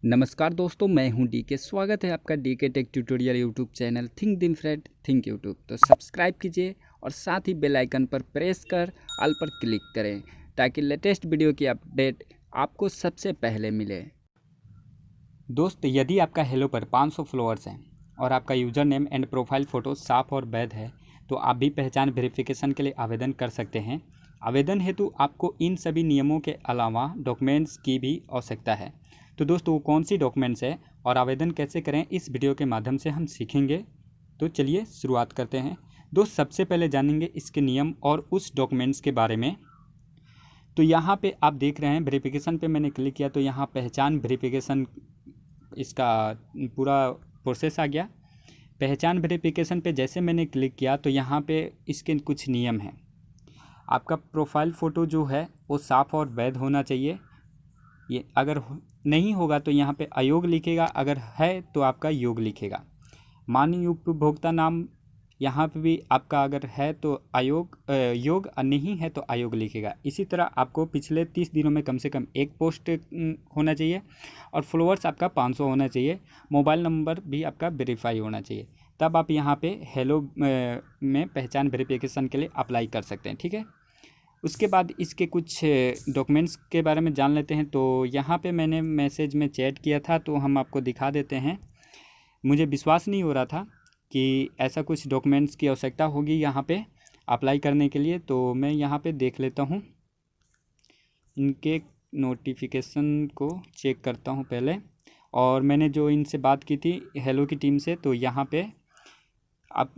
नमस्कार दोस्तों, मैं हूं डीके। स्वागत है आपका DK tech tutorial YouTube channel think different think YouTube. तो सब्सक्राइब कीजिए और साथ ही बेल आइकन पर प्रेस कर ऑल पर क्लिक करें ताकि लेटेस्ट वीडियो की अपडेट आपको सबसे पहले मिले। दोस्त, यदि आपका हेलो पर 500 फॉलोअर्स हैं और आपका user name and profile photo साफ और वैध है तो आप भी पहचान वेरिफिकेशन के लिए आवेदन कर सकते हैं। आवेदन हेतु आपको इन सभी नियमों के अलावा डॉक्यूमेंट्स की भी आवश्यकता है। तो दोस्तों, वो कौन सी डॉक्यूमेंट्स है और आवेदन कैसे करें, इस वीडियो के माध्यम से हम सीखेंगे। तो चलिए शुरुआत करते हैं। दोस्त, सबसे पहले जानेंगे इसके नियम और उस डॉक्यूमेंट्स के बारे में। तो यहाँ पे आप देख रहे हैं वेरिफिकेशन पे मैंने क्लिक किया तो यहाँ पहचान वेरिफिकेशन इसका पूरा प्रोसेस आ गया। पहचान वेरिफिकेशन पे जैसे मैंने क्लिक किया तो यहाँ पे इसके कुछ नियम हैं। आपका प्रोफाइल फ़ोटो जो है वो साफ़ और वैध होना चाहिए। ये अगर नहीं होगा तो यहाँ पे अयोग्य लिखेगा, अगर है तो आपका योग्य लिखेगा। माननीय उपभोक्ता नाम यहाँ पे भी आपका अगर है तो योग्य, नहीं है तो अयोग्य लिखेगा। इसी तरह आपको पिछले 30 दिनों में कम से कम एक पोस्ट होना चाहिए और फॉलोअर्स आपका 500 होना चाहिए। मोबाइल नंबर भी आपका वेरीफाई होना चाहिए। तब आप यहाँ पे हेलो में पहचान वेरिफिकेशन के लिए अप्लाई कर सकते हैं। ठीक है, उसके बाद इसके कुछ डॉक्यूमेंट्स के बारे में जान लेते हैं। तो यहाँ पे मैंने मैसेज में चैट किया था तो हम आपको दिखा देते हैं। मुझे विश्वास नहीं हो रहा था कि ऐसा कुछ डॉक्यूमेंट्स की आवश्यकता होगी यहाँ पे अप्लाई करने के लिए। तो मैं यहाँ पे देख लेता हूँ, इनके नोटिफिकेशन को चेक करता हूँ पहले। और मैंने जो इनसे बात की थी हेलो की टीम से, तो यहाँ पे आप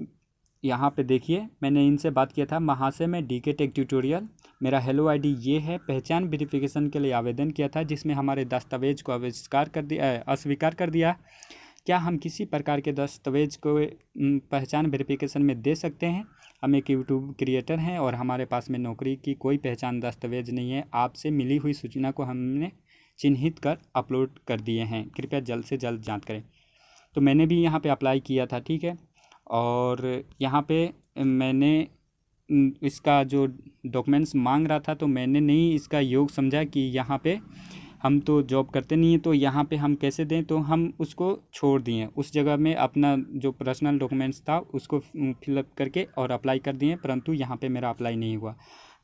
यहाँ पे देखिए मैंने इनसे बात किया था। महाशय, मैं डीके टेक ट्यूटोरियल, मेरा हेलो आईडी ये है। पहचान वेरिफिकेशन के लिए आवेदन किया था जिसमें हमारे दस्तावेज को अस्वीकार कर दिया। क्या हम किसी प्रकार के दस्तावेज को पहचान वेरिफिकेशन में दे सकते हैं? हम एक यूट्यूब क्रिएटर हैं और हमारे पास में नौकरी की कोई पहचान दस्तावेज नहीं है। आपसे मिली हुई सूचना को हमने चिन्हित कर अपलोड कर दिए हैं, कृपया जल्द से जल्द जांच करें। तो मैंने भी यहाँ पे अप्लाई किया था। ठीक है, और यहाँ पे मैंने इसका जो डॉक्यूमेंट्स मांग रहा था तो मैंने नहीं इसका योग समझा कि यहाँ पे हम तो जॉब करते नहीं हैं तो यहाँ पे हम कैसे दें, तो हम उसको छोड़ दिए। उस जगह में अपना जो पर्सनल डॉक्यूमेंट्स था उसको फिलअप करके और अप्लाई कर दिए, परंतु यहाँ पे मेरा अप्लाई नहीं हुआ।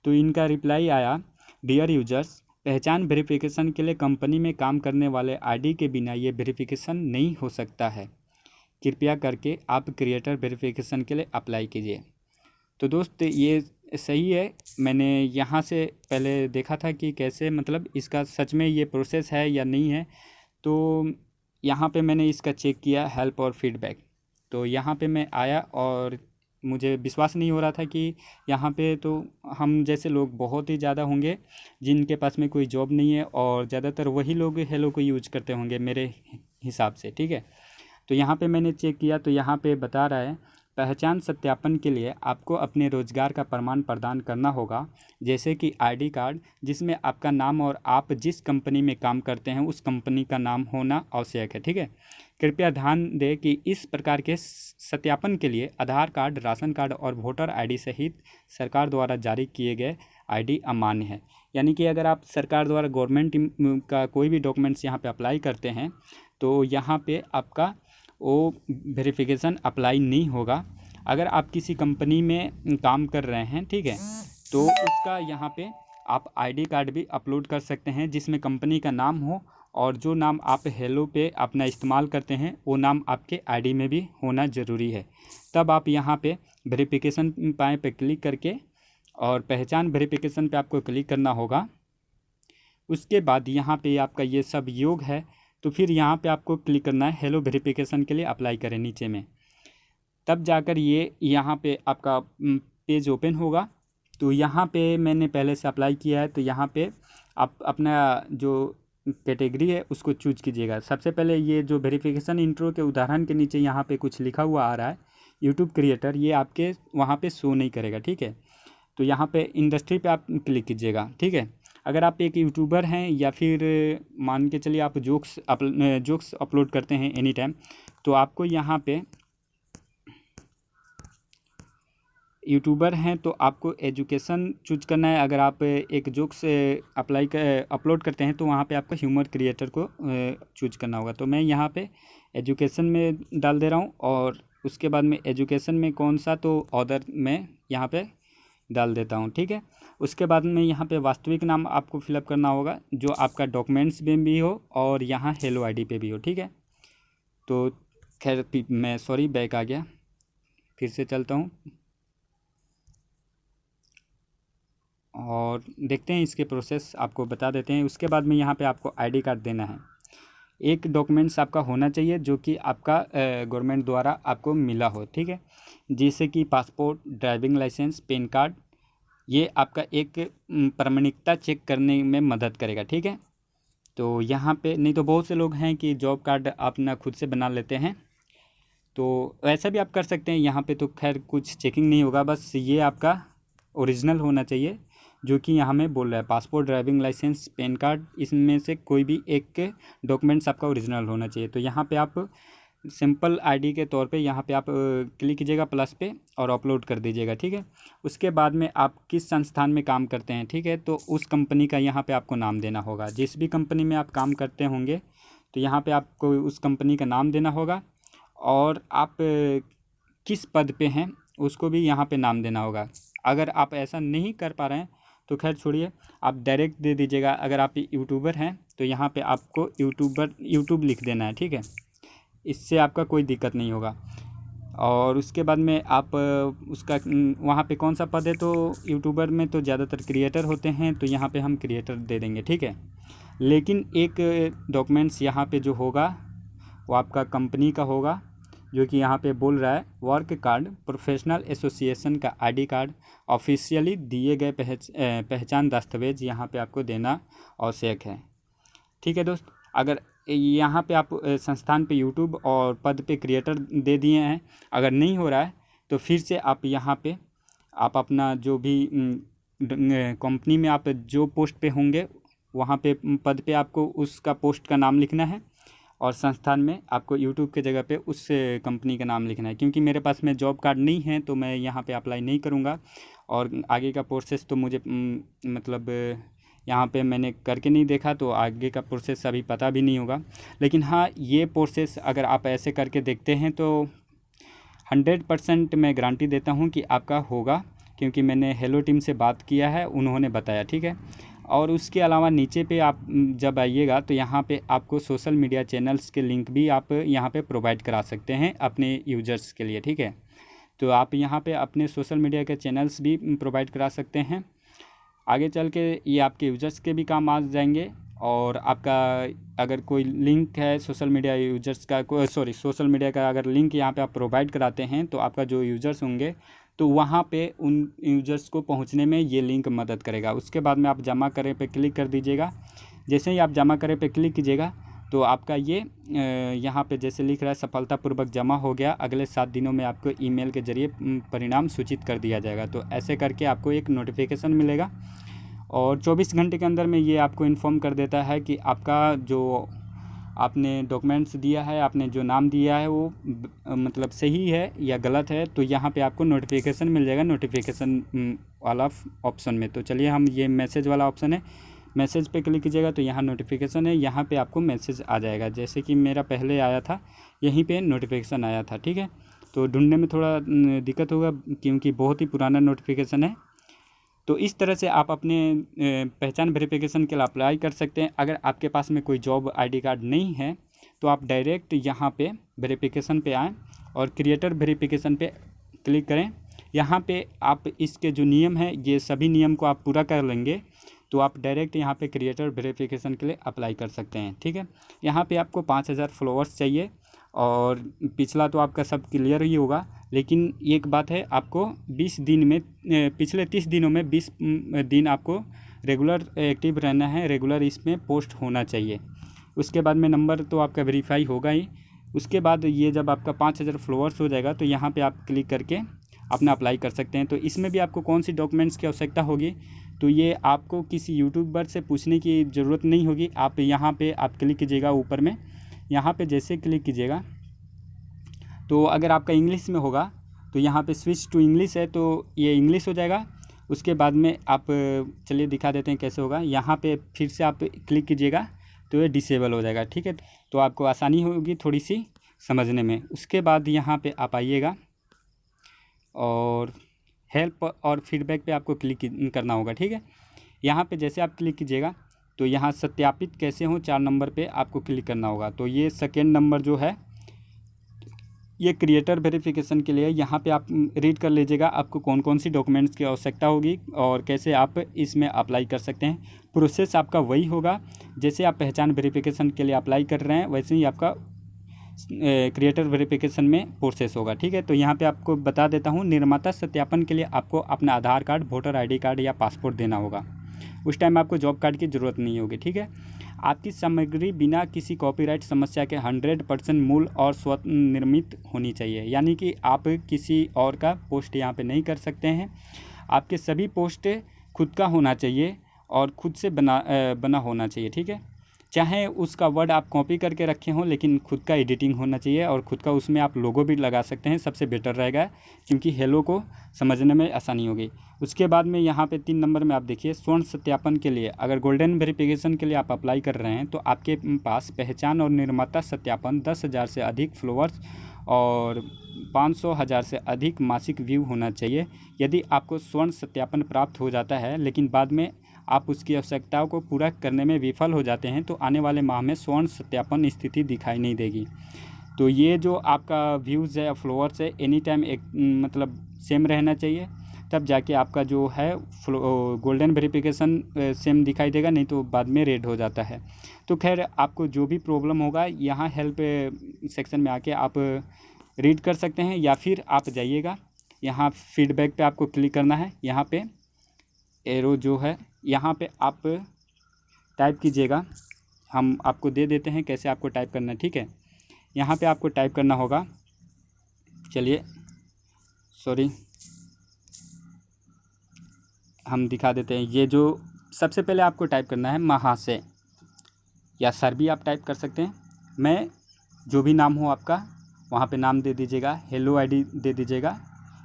तो इनका रिप्लाई आया, डियर यूजर्स, पहचान वेरिफिकेशन के लिए कंपनी में काम करने वाले आईडी के बिना ये वेरिफिकेशन नहीं हो सकता है। कृपया करके आप क्रिएटर वेरिफिकेशन के लिए अप्लाई कीजिए। तो दोस्त, ये सही है। मैंने यहाँ से पहले देखा था कि कैसे मतलब इसका सच में ये प्रोसेस है या नहीं है। तो यहाँ पे मैंने इसका चेक किया हेल्प और फीडबैक। तो यहाँ पे मैं आया और मुझे विश्वास नहीं हो रहा था कि यहाँ पे तो हम जैसे लोग बहुत ही ज़्यादा होंगे जिनके पास में कोई जॉब नहीं है और ज़्यादातर वही लोग हेलो को यूज करते होंगे मेरे हिसाब से। ठीक है, तो यहाँ पे मैंने चेक किया तो यहाँ पे बता रहा है, पहचान सत्यापन के लिए आपको अपने रोजगार का प्रमाण प्रदान करना होगा, जैसे कि आईडी कार्ड जिसमें आपका नाम और आप जिस कंपनी में काम करते हैं उस कंपनी का नाम होना आवश्यक है। ठीक है, कृपया ध्यान दें कि इस प्रकार के सत्यापन के लिए आधार कार्ड, राशन कार्ड और वोटर आईडी सहित सरकार द्वारा जारी किए गए आईडी अमान्य है। यानी कि अगर आप सरकार द्वारा गवर्नमेंट का कोई भी डॉक्यूमेंट्स यहाँ पे अप्लाई करते हैं तो यहाँ पे आपका वो वेरिफिकेशन अप्लाई नहीं होगा। अगर आप किसी कंपनी में काम कर रहे हैं, ठीक है, तो उसका यहाँ पे आप आईडी कार्ड भी अपलोड कर सकते हैं जिसमें कंपनी का नाम हो और जो नाम आप हेलो पे अपना इस्तेमाल करते हैं वो नाम आपके आईडी में भी होना ज़रूरी है। तब आप यहाँ पे वेरिफिकेशन पाए पे क्लिक करके और पहचान वेरिफिकेशन पे आपको क्लिक करना होगा। उसके बाद यहाँ पे आपका ये सब योग है तो फिर यहाँ पे आपको क्लिक करना है हेलो वेरिफिकेशन के लिए अप्लाई करें नीचे में। तब जाकर ये यहाँ पे आपका पेज ओपन होगा। तो यहाँ पे मैंने पहले से अप्लाई किया है तो यहाँ पे आप अपना जो कैटेगरी है उसको चूज कीजिएगा। सबसे पहले ये जो वेरिफिकेशन इंट्रो के उदाहरण के नीचे यहाँ पे कुछ लिखा हुआ आ रहा है यूट्यूब क्रिएटर, ये आपके वहाँ पे शो नहीं करेगा। ठीक है, तो यहाँ पे इंडस्ट्री पे आप क्लिक कीजिएगा। ठीक है, अगर आप एक यूट्यूबर हैं या फिर मान के चलिए आप जोक्स अपलोड करते हैं एनी टाइम, तो आपको यहाँ पे यूट्यूबर हैं तो आपको एजुकेशन चूज करना है। अगर आप एक जोक्स अपलोड करते हैं तो वहाँ पे आपको ह्यूमर क्रिएटर को चूज करना होगा। तो मैं यहाँ पे एजुकेशन में डाल दे रहा हूँ, और उसके बाद में एजुकेशन में कौन सा, तो ऑदर में यहाँ पे डाल देता हूँ। ठीक है, उसके बाद में यहाँ पे वास्तविक नाम आपको फिलअप करना होगा जो आपका डॉक्यूमेंट्स में भी हो और यहाँ हेलो आईडी पे भी हो। ठीक है, तो खैर मैं सॉरी बैक आ गया, फिर से चलता हूँ और देखते हैं इसके प्रोसेस, आपको बता देते हैं। उसके बाद में यहाँ पे आपको आईडी कार्ड देना है। एक डॉक्यूमेंट्स आपका होना चाहिए जो कि आपका गवर्नमेंट द्वारा आपको मिला हो। ठीक है, जैसे कि passport, driving licence, PAN card, ये आपका एक प्रामाणिकता चेक करने में मदद करेगा। ठीक है, तो यहाँ पे नहीं तो बहुत से लोग हैं कि जॉब कार्ड अपना खुद से बना लेते हैं, तो वैसा भी आप कर सकते हैं। यहाँ पे तो खैर कुछ चेकिंग नहीं होगा, बस ये आपका ओरिजिनल होना चाहिए जो कि यहाँ में बोल रहा है। Passport, driving licence, PAN card, इसमें से कोई भी एक डॉक्यूमेंट्स आपका ओरिजिनल होना चाहिए। तो यहाँ पे आप सिंपल आईडी के तौर पे यहाँ पे आप क्लिक कीजिएगा प्लस पे और अपलोड कर दीजिएगा। ठीक है, उसके बाद में आप किस संस्थान में काम करते हैं, ठीक है, तो उस कंपनी का यहाँ पे आपको नाम देना होगा। जिस भी कंपनी में आप काम करते होंगे तो यहाँ पे आपको उस कंपनी का नाम देना होगा, और आप किस पद पे हैं उसको भी यहाँ पे नाम देना होगा। अगर आप ऐसा नहीं कर पा रहे हैं तो खैर छोड़िए, आप डायरेक्ट दे दीजिएगा। अगर आप यूट्यूबर हैं तो यहाँ पे आपको यूट्यूब लिख देना है। ठीक है, इससे आपका कोई दिक्कत नहीं होगा। और उसके बाद में आप उसका वहाँ पे कौन सा पद है, तो यूट्यूबर में तो ज़्यादातर क्रिएटर होते हैं, तो यहाँ पे हम क्रिएटर दे देंगे। ठीक है, लेकिन एक डॉक्यूमेंट्स यहाँ पे जो होगा वो आपका कंपनी का होगा, जो कि यहाँ पे बोल रहा है वर्क कार्ड, प्रोफेशनल एसोसिएशन का आईडी कार्ड, ऑफिशियली दिए गए पहचान दस्तावेज यहाँ पे आपको देना आवश्यक है। ठीक है दोस्त, अगर यहाँ पे आप संस्थान पे यूट्यूब और पद पे क्रिएटर दे दिए हैं, अगर नहीं हो रहा है तो फिर से आप यहाँ पे आप अपना जो भी कंपनी में आप जो पोस्ट पे होंगे वहाँ पे पद पे आपको उसका पोस्ट का नाम लिखना है, और संस्थान में आपको यूट्यूब के जगह पे उस कंपनी का नाम लिखना है। क्योंकि मेरे पास में जॉब कार्ड नहीं है तो मैं यहाँ पे अप्लाई नहीं करूँगा, और आगे का प्रोसेस तो मुझे मतलब यहाँ पे मैंने करके नहीं देखा, तो आगे का प्रोसेस अभी पता भी नहीं होगा। लेकिन हाँ, ये प्रोसेस अगर आप ऐसे करके देखते हैं तो 100% मैं गारंटी देता हूँ कि आपका होगा, क्योंकि मैंने हेलो टीम से बात किया है, उन्होंने बताया। ठीक है, और उसके अलावा नीचे पे आप जब आइएगा तो यहाँ पे आपको सोशल मीडिया चैनल्स के लिंक भी आप यहाँ पे प्रोवाइड करा सकते हैं अपने यूजर्स के लिए। ठीक है, तो आप यहाँ पे अपने सोशल मीडिया के चैनल्स भी प्रोवाइड करा सकते हैं। आगे चल के ये आपके यूजर्स के भी काम आ जाएंगे। और आपका अगर कोई लिंक है सोशल मीडिया यूजर्स का, सोशल मीडिया का अगर लिंक यहाँ पे आप प्रोवाइड कराते हैं तो आपका जो यूजर्स होंगे तो वहाँ पे उन यूजर्स को पहुँचने में ये लिंक मदद करेगा। उसके बाद में आप जमा करें पे क्लिक कर दीजिएगा। जैसे ही आप जमा करें पे क्लिक कीजिएगा तो आपका ये यहाँ पे जैसे लिख रहा है सफलतापूर्वक जमा हो गया, अगले 7 दिनों में आपको ईमेल के जरिए परिणाम सूचित कर दिया जाएगा। तो ऐसे करके आपको एक नोटिफिकेशन मिलेगा, और 24 घंटे के अंदर में ये आपको इन्फॉर्म कर देता है कि आपका जो आपने डॉक्यूमेंट्स दिया है, आपने जो नाम दिया है वो मतलब सही है या गलत है। तो यहाँ पे आपको नोटिफिकेशन मिल जाएगा, नोटिफिकेशन वाला ऑप्शन में। तो चलिए हम ये मैसेज वाला ऑप्शन है, मैसेज पे क्लिक कीजिएगा तो यहाँ नोटिफिकेशन है, यहाँ पे आपको मैसेज आ जाएगा। जैसे कि मेरा पहले आया था, यहीं पे नोटिफिकेशन आया था। ठीक है, तो ढूंढने में थोड़ा दिक्कत होगा क्योंकि बहुत ही पुराना नोटिफिकेशन है। तो इस तरह से आप अपने पहचान वेरिफिकेशन के लिए अप्लाई कर सकते हैं। अगर आपके पास में कोई जॉब आईडी कार्ड नहीं है तो आप डायरेक्ट यहाँ पे वेरिफिकेशन पे आएँ और क्रिएटर वेरिफिकेशन पे क्लिक करें। यहाँ पे आप इसके जो नियम हैं ये सभी नियम को आप पूरा कर लेंगे तो आप डायरेक्ट यहाँ पे क्रिएटर वेरिफिकेशन के लिए अप्लाई कर सकते हैं। ठीक है, यहाँ पे आपको 5000 फॉलोअर्स चाहिए, और पिछला तो आपका सब क्लियर ही होगा। लेकिन एक बात है, आपको 20 दिन में पिछले 30 दिनों में 20 दिन आपको रेगुलर एक्टिव रहना है, रेगुलर इसमें पोस्ट होना चाहिए। उसके बाद में नंबर तो आपका वेरीफाई होगा ही। उसके बाद ये जब आपका 5000 फॉलोअर्स हो जाएगा तो यहाँ पे आप क्लिक करके अपना अप्लाई कर सकते हैं। तो इसमें भी आपको कौन सी डॉक्यूमेंट्स की आवश्यकता होगी, तो ये आपको किसी यूट्यूबर से पूछने की ज़रूरत नहीं होगी। आप यहाँ पे आप क्लिक कीजिएगा ऊपर में, यहाँ पे जैसे क्लिक कीजिएगा तो अगर आपका इंग्लिश में होगा तो यहाँ पे स्विच टू इंग्लिश है, तो ये इंग्लिश हो जाएगा। उसके बाद में आप चलिए दिखा देते हैं कैसे होगा। यहाँ पे फिर से आप क्लिक कीजिएगा तो ये डिसेबल हो जाएगा, ठीक है। तो आपको आसानी होगी थोड़ी सी समझने में। उसके बाद यहाँ पे आप आइएगा और हेल्प और फीडबैक पे आपको क्लिक करना होगा, ठीक है। यहाँ पे जैसे आप क्लिक कीजिएगा तो यहाँ सत्यापित कैसे हो 4 नंबर पे आपको क्लिक करना होगा। तो ये सेकेंड नंबर जो है ये क्रिएटर वेरिफिकेशन के लिए। यहाँ पे आप रीड कर लीजिएगा आपको कौन कौन सी डॉक्यूमेंट्स की आवश्यकता होगी और कैसे आप इसमें अप्लाई कर सकते हैं। प्रोसेस आपका वही होगा जैसे आप पहचान वेरिफिकेशन के लिए अप्लाई कर रहे हैं, वैसे ही आपका क्रिएटर वेरिफिकेशन में प्रोसेस होगा, ठीक है। तो यहाँ पे आपको बता देता हूँ, निर्माता सत्यापन के लिए आपको अपना आधार कार्ड, वोटर ID कार्ड या पासपोर्ट देना होगा। उस टाइम आपको जॉब कार्ड की ज़रूरत नहीं होगी, ठीक है। आपकी सामग्री बिना किसी कॉपीराइट समस्या के 100% मूल और स्वनिर्मित होनी चाहिए, यानी कि आप किसी और का पोस्ट यहाँ पे नहीं कर सकते हैं। आपके सभी पोस्ट खुद का होना चाहिए और खुद से बना होना चाहिए, ठीक है। चाहे उसका वर्ड आप कॉपी करके रखे हों, लेकिन खुद का एडिटिंग होना चाहिए और खुद का उसमें आप लोगो भी लगा सकते हैं, सबसे बेटर रहेगा, क्योंकि हेलो को समझने में आसानी होगी। उसके बाद में यहाँ पे 3 नंबर में आप देखिए स्वर्ण सत्यापन के लिए, अगर गोल्डन वेरिफिकेशन के लिए आप अप्लाई कर रहे हैं तो आपके पास पहचान और निर्माता सत्यापन 10,000 से अधिक फॉलोअर्स और 500,000 से अधिक मासिक व्यू होना चाहिए। यदि आपको स्वर्ण सत्यापन प्राप्त हो जाता है लेकिन बाद में आप उसकी आवश्यकताओं को पूरा करने में विफल हो जाते हैं तो आने वाले माह में स्वर्ण सत्यापन स्थिति दिखाई नहीं देगी। तो ये जो आपका व्यूज़ है, फॉलोअर्स है, एनी टाइम एक मतलब सेम रहना चाहिए, तब जाके आपका जो है गोल्डन वेरिफिकेशन सेम दिखाई देगा, नहीं तो बाद में रेड हो जाता है। तो खैर आपको जो भी प्रॉब्लम होगा यहाँ हेल्प सेक्शन में आके आप रीड कर सकते हैं, या फिर आप जाइएगा यहाँ फीडबैक पे आपको क्लिक करना है। यहाँ पे एरो जो है यहाँ पे आप टाइप कीजिएगा, हम आपको दे देते हैं कैसे आपको टाइप करना है, ठीक है। यहाँ पे आपको टाइप करना होगा, चलिए सॉरी हम दिखा देते हैं। ये जो सबसे पहले आपको टाइप करना है महाशय या सर भी आप टाइप कर सकते हैं। मैं जो भी नाम हो आपका वहाँ पे नाम दे दीजिएगा, हेलो ID दे दीजिएगा,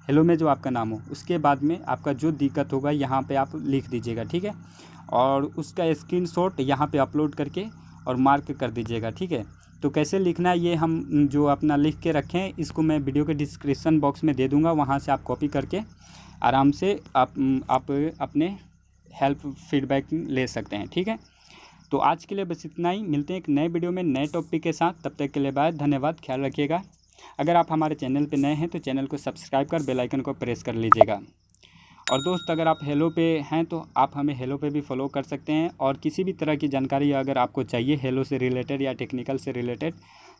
हेलो में जो आपका नाम हो। उसके बाद में आपका जो दिक्कत होगा यहाँ पे आप लिख दीजिएगा, ठीक है। और उसका स्क्रीनशॉट यहाँ पे अपलोड करके और मार्क कर दीजिएगा, ठीक है। तो कैसे लिखना है ये हम जो अपना लिख के रखें, इसको मैं वीडियो के डिस्क्रिप्शन बॉक्स में दे दूँगा, वहाँ से आप कॉपी करके आराम से आप अपने हेल्प फीडबैक ले सकते हैं, ठीक है। तो आज के लिए बस इतना ही, मिलते हैं एक नए वीडियो में नए टॉपिक के साथ। तब तक के लिए बाय, धन्यवाद, ख्याल रखिएगा। अगर आप हमारे चैनल पे नए हैं तो चैनल को सब्सक्राइब कर बेल आइकन को प्रेस कर लीजिएगा। और दोस्त अगर आप हेलो पे हैं तो आप हमें हेलो पे भी फॉलो कर सकते हैं, और किसी भी तरह की जानकारी अगर आपको चाहिए हेलो से रिलेटेड या टेक्निकल से रिलेटेड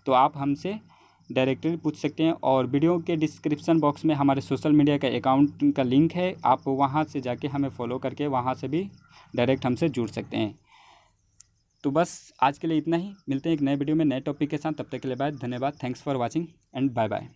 तो आप हमसे डायरेक्टली पूछ सकते हैं। और वीडियो के डिस्क्रिप्शन बॉक्स में हमारे सोशल मीडिया का अकाउंट का लिंक है, आप वहाँ से जाके हमें फॉलो करके वहाँ से भी डायरेक्ट हमसे जुड़ सकते हैं। तो बस आज के लिए इतना ही, मिलते हैं एक नए वीडियो में नए टॉपिक के साथ। तब तक के लिए बाय, धन्यवाद, thanks for watching and bye bye.